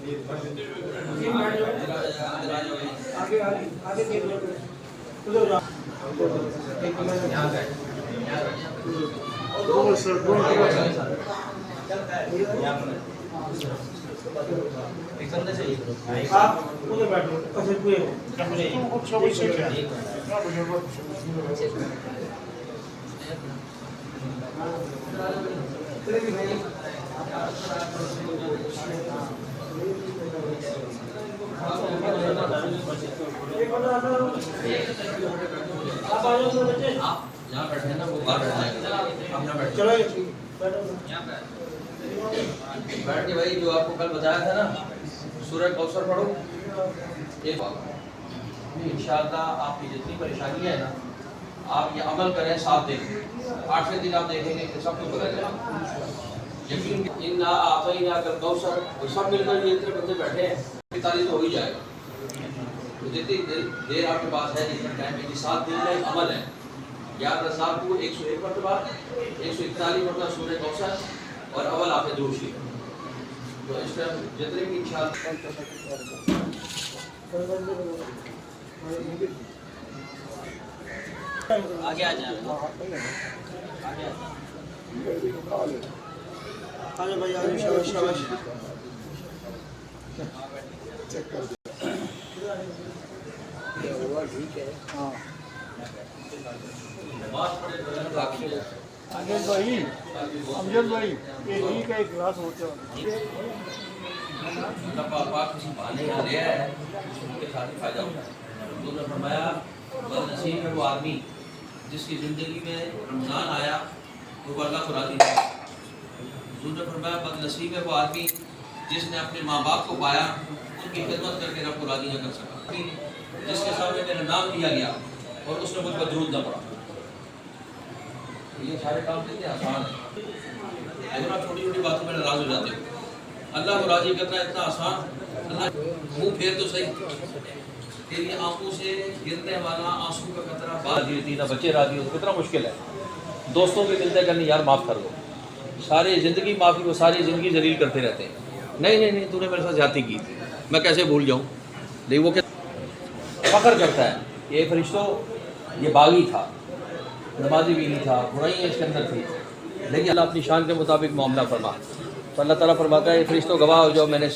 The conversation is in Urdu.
آپ ادھر بیٹھو یہاں بیٹھے نا وہ باہر بیٹھے چلو بیٹھ کے بھائی جو آپ کو کل بتایا تھا نا سورہ کوثر پڑھو ایک بات انشاءاللہ آپ کی جتنی پریشانیاں ہیں نا آپ یہ عمل کریں 7 دن 8ویں دن آپ دیکھیں گے کہ سب کچھ بدل جائے یقین انا اعطیناک الکوثر اور سب مل کر یہ اتنے بندے بیٹھے ہیں 45 تو ہو ہی جائے گا جتنی دیر آپ کے پاس ہے جتنا ٹائم ہے 7 دن میں عمل ہے یاد رسال کو 101 مرتبہ 141 مرتبہ سورہ کوثر اور اول آپ درود شریف تو اس طرح جتنے بھی انشاءاللہ آگے آ جائیں آجا بھائی آجا شاباش شاباش امجد بھائی یہ گھی کا ایک گلاس ہوتا ہے پاک کسی بہانے کا لیا ہے اس کے ساتھ فائدہ ہوتا ہے حضور نے فرمایا بدنصیب ہے وہ آدمی جس کی زندگی میں رمضان آیا تو وہ اللہ کو راضی نہیں حضور نے فرمایا بدنصیب ہے وہ آدمی جس نے اپنے ماں باپ کو پایا ان کی خدمت کر کے رب کو راضی نہ کر سکا جس کے سامنے میرا نام لیا گیا اور اس نے مجھ پر درود نہ پڑا یہ سارے کام کتنے آسان ہیں لیکن آپ چھوٹی چھوٹی باتوں میں ناراض ہو جاتے ہو اللہ کو راضی کرنا اتنا آسان اللہ منہ پھیر تو صحیح تیری آنکھوں سے گرنے والا آنسو کا قطرہ راضی ہوتی نہ بچے راضی ہو تو کتنا مشکل ہے دوستوں کے ملتے کرنے یار معاف کر دو ساری زندگی معافی کو ساری زندگی ذلیل کرتے رہتے ہیں نہیں تو نے میرے ساتھ زیادتی کی میں کیسے بھول جاؤں لیکن وہ فخر کرتا ہے یہ فرشتوں یہ باغی تھا نمازی بھی نہیں تھا برائیاں اس کے اندر تھی لیکن اللہ اپنی شان کے مطابق معاملہ فرما تو اللہ تعالیٰ فرماتا ہے یہ فرشتوں گواہ ہو جاؤ میں نے